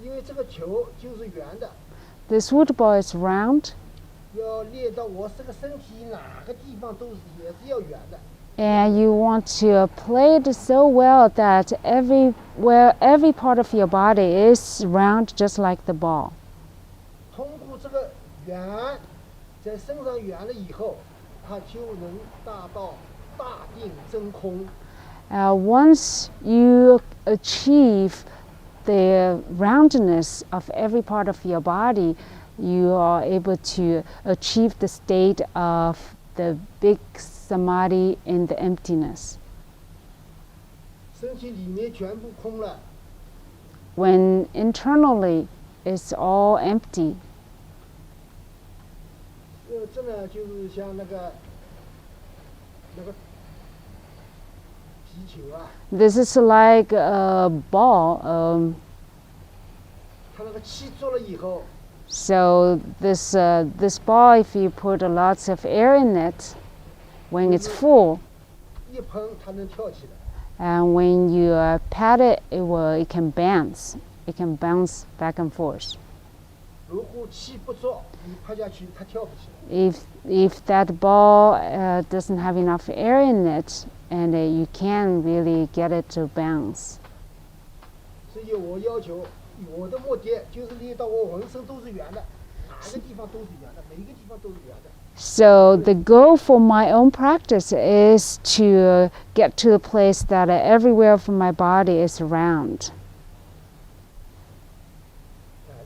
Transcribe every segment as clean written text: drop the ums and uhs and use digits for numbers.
因为这个球就是圆的， This wood ball is round, 要练到我这个身体哪个地方也是要圆的。 and you want to play it so well that every part of your body is round, just like the ball. 通过这个圆，在身上圆了以后，它就能达到大定真空。 Once you achieve the roundness of every part of your body, you are able to achieve the state of the big samadhi in the emptiness. 身体里面全部空了， When internally it's all empty. 这呢就是像那个皮球啊， This is like a ball. 它那个气足了以后， So this ball, if you put lots of air in it, when it's full, 一碰它能跳起来。 and when you pat it, it can bounce. It can bounce back and forth. 如果气不足，你拍下去它跳不起来。 If that ball doesn't have enough air in it, and you can't really get it to bounce. 所以我要求我的目的就是练到我浑身都是圆的，哪个地方都是圆的，每一个地方都是圆的。 So the goal for my own practice is to get to the place that everywhere from my body is round.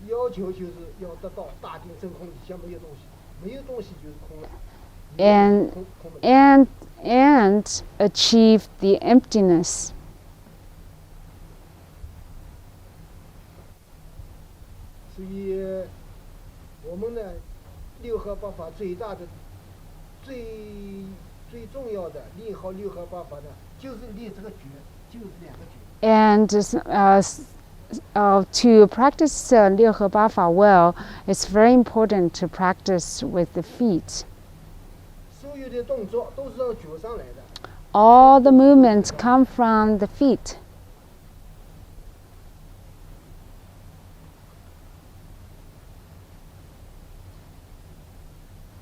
要求就是要得到大定真空，底下没有东西，没有东西就是空了。 And 空了。 and achieve the emptiness. 所以，我们呢，六合八法最大的、最重要的练好六合八法呢，就是练这个诀，就是两个诀。 And to practice Liu He Ba Fa well, it's very important to practice with the feet. 所有的动作都是让脚上来的。 All the movements come from the feet.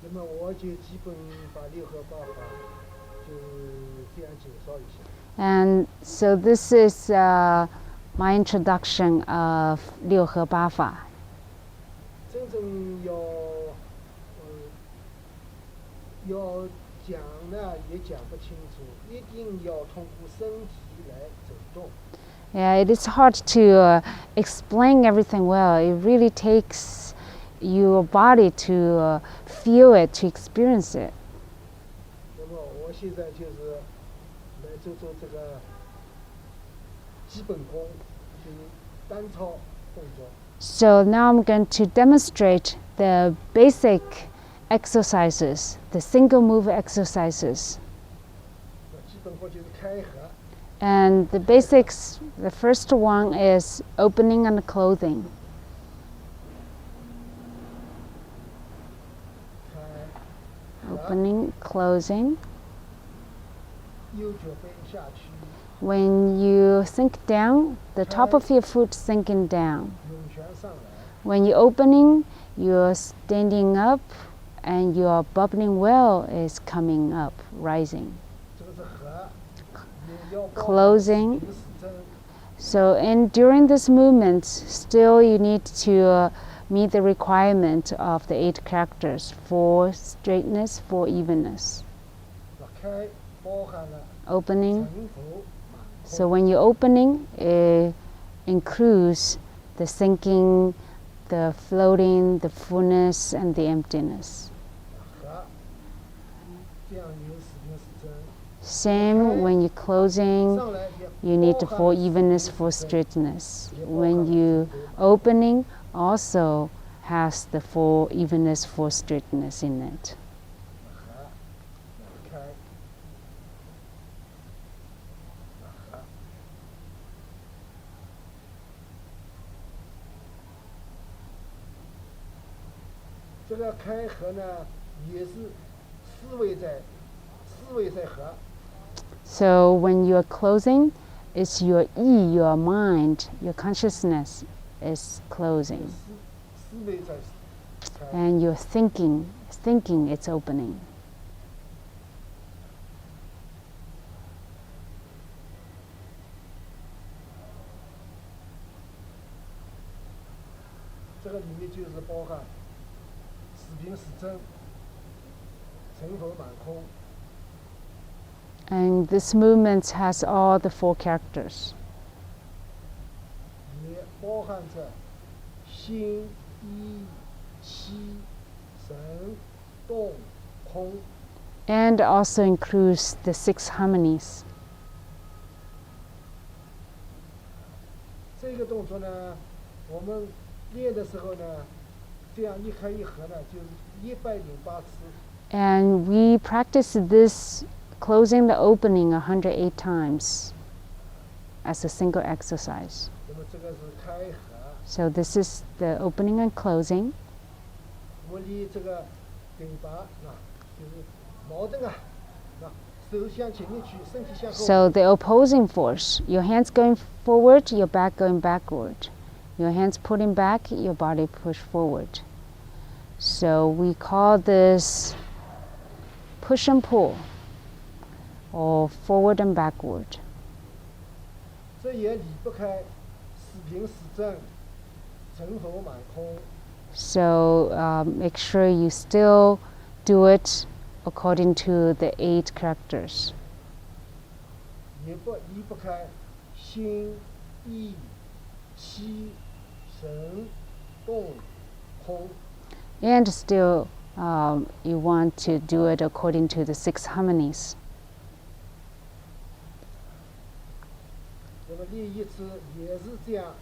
那么我就基本把六合八法就这样介绍一下。 And so this is my introduction of Liu He Ba Fa. 真正要讲呢也讲不清楚，一定要通过身体来走动。 Yeah, it is hard to explain everything well. It really takes your body to feel it, to experience it. 那么我现在就是来做这个基本功，就是单操动作。 So now I'm going to demonstrate the basic exercises, the single move exercises. 基本功就是开合。 And the basics, the first one is opening and closing. 开合。 Opening, closing. 右脚背下去， When you sink down, the top of your foot sinking down. 涌泉上来。 When you're opening, you're standing up and your bubbling well is coming up, rising. 这个是合。你要 Closing. 平时针。 So during this movement, still you need to meet the requirement of the 8 characters for straightness, for evenness. 开包含了 Opening. 沉浮、满 So when you're opening, it includes the sinking, the floating, the fullness, and the emptiness. 合。这样有时平时针。 Same when you're closing, 上来也 you need 包含 for 了 evenness, 时 for 平时针 straightness. When you opening, also has the for evenness, for straightness in it. 合。开。合。这个开合呢，也是思维在合。 So when you're closing, it's your your mind, your consciousness is closing. 思维才 And you're thinking it's opening. 这个里面就是包含时平时正、成佛满空。 And this movement has all the 4 characters. 也包含着心、意、气、神、动、空。 And also includes the 6 harmonies. 这个动作呢，我们练的时候呢，这样一开一合呢，就是108次。 And we practice this closing the opening 108 times as a single exercise. 那么这个是开合。 So this is the opening and closing. 我离这个对吧，就是矛盾啊，手向前面去，身体向后。 So the opposing force, your hands going forward, your back going backward. Your hands pulling back, your body push forward. So we call this push and pull, or forward and backward. 这也离不开时平时正、成佛满空。 So make sure you still do it according to the 8 characters. 也离不开心、意、气、神、动、空。 And still you want to do it according to the 6 harmonies. 那么练一次也是这样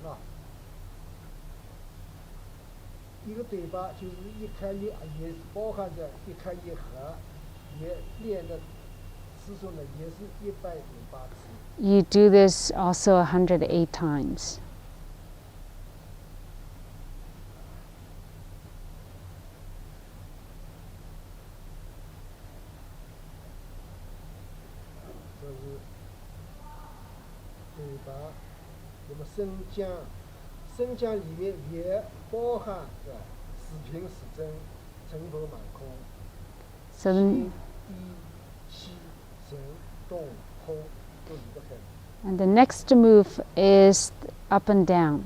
一个对吧，就是一开一，也包含着一开一合，也练的次数呢也是108次。 You do this also 108 times. 这是对吧？那么升降里面也包含着时平时正、成佛满空。 So 心、 then, 意、气、神、动、空都离不开。 and the next move is up and down.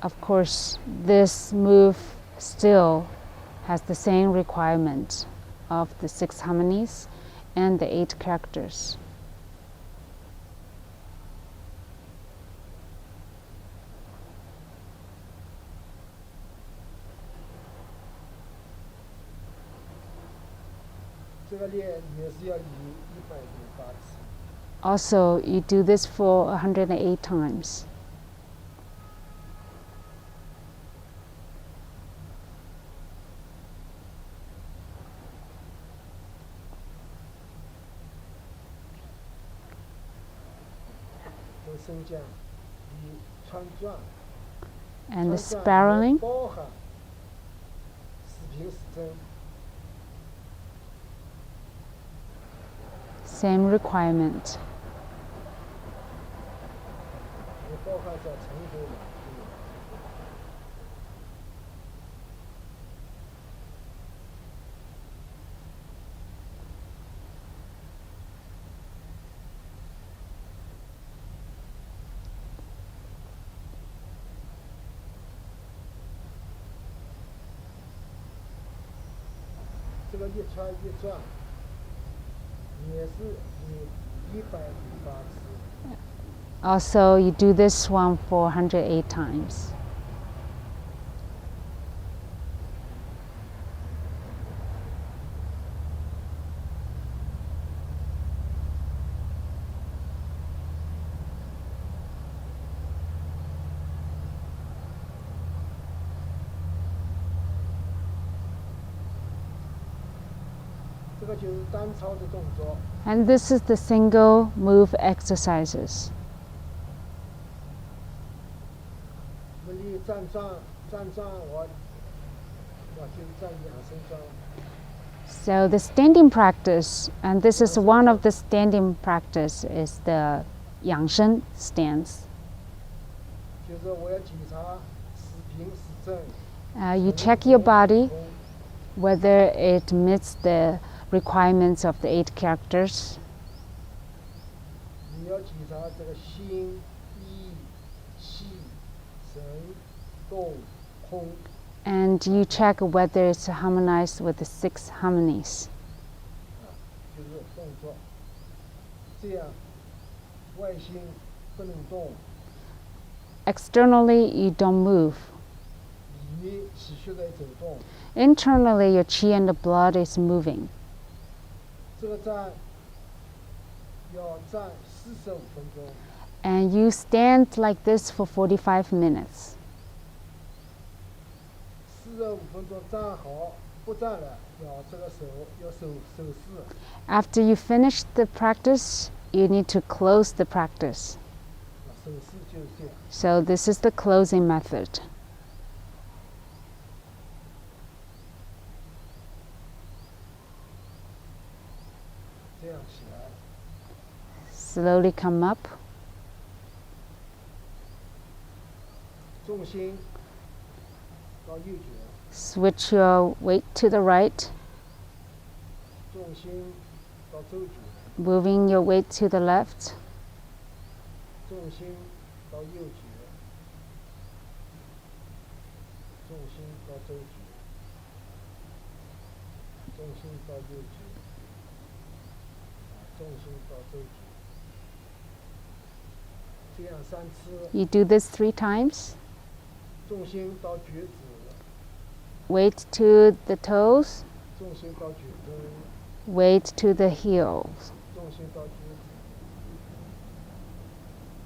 Of course, this move still has the same requirement of the 6 harmonies and the 8 characters. 这个练也是要练108次。 Also, you do this for 108 times. 这个升降与穿转， And the 穿转 spiraling, 也包含时平时正。 same requirement. 也包含着成佛满空。 这个一穿一转，也是你108次。 Also, you do this one for 108 times. 这个就是单操的动作。 And this is the single move exercises. 我们站桩，我就是站养生桩。 So the standing practice, and this is one of the standing practice, is the 养生 stance. 就是我要检查时平时正。You check your body whether it meets the requirements of the 8 characters. 你要检查这个心、意、气、神、动、空。And you check whether it's harmonized with the 6 harmonies. 就是动作，这样外心不能动， Externally, you don't move. 里面气血在走动。 Internally, your qi and the blood is moving. 这个站要站45分钟， And you stand like this for 45 minutes. 45分钟站好，不站了，要这个手要手势。 After you finish the practice, you need to close the practice. 手势就是这样。 So this is the closing method. 这样起来， Slowly come up. 重心到右脚， Switch your weight to the right, 重心到周脚， moving your weight to the left, 重心到右脚，重心到周脚，重心到右脚，重心到周脚，这样3次， You do this 3 times. 重心到脚趾， Weight to the toes, 重心到脚跟， weight to the heels. 重心到脚趾，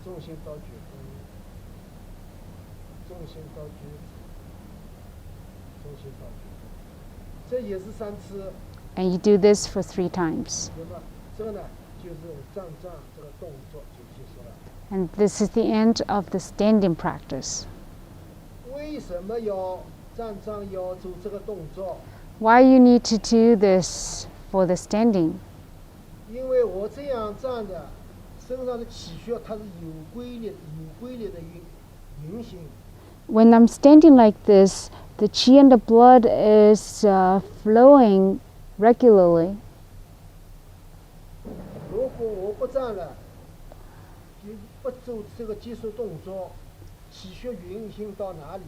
重心到脚跟，重心到脚趾，重心到脚跟，这也是3次， And you do this for 3 times. 对吧？这个呢，就是站这个动作就结束了。 And this is the end of the standing practice. 为什么要站要做这个动作？ Why you need to do this for the standing? 因为我这样站着，身上的气血它是有规律的运行。 When I'm standing like this, the qi and the blood is flowing regularly. 如果我不站了，就不做这个结束动作，气血运行到哪里？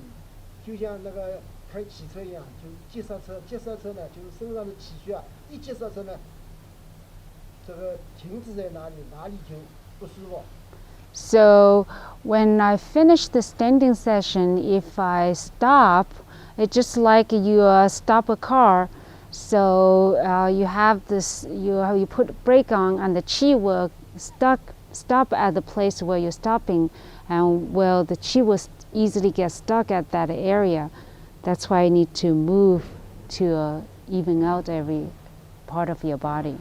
就像那个开汽车一样，就急刹车，急刹车呢，就是身上的气血啊，一急刹车呢，这个停止在哪里，哪里就不舒服。 So when I finish the standing session, if I stop, it's just like you stop a car. So you have this, you put brake on, and the qi will stop at the place where you're stopping, and well, the qi will easily get stuck at that area. That's why you need to move to even out every part of your body.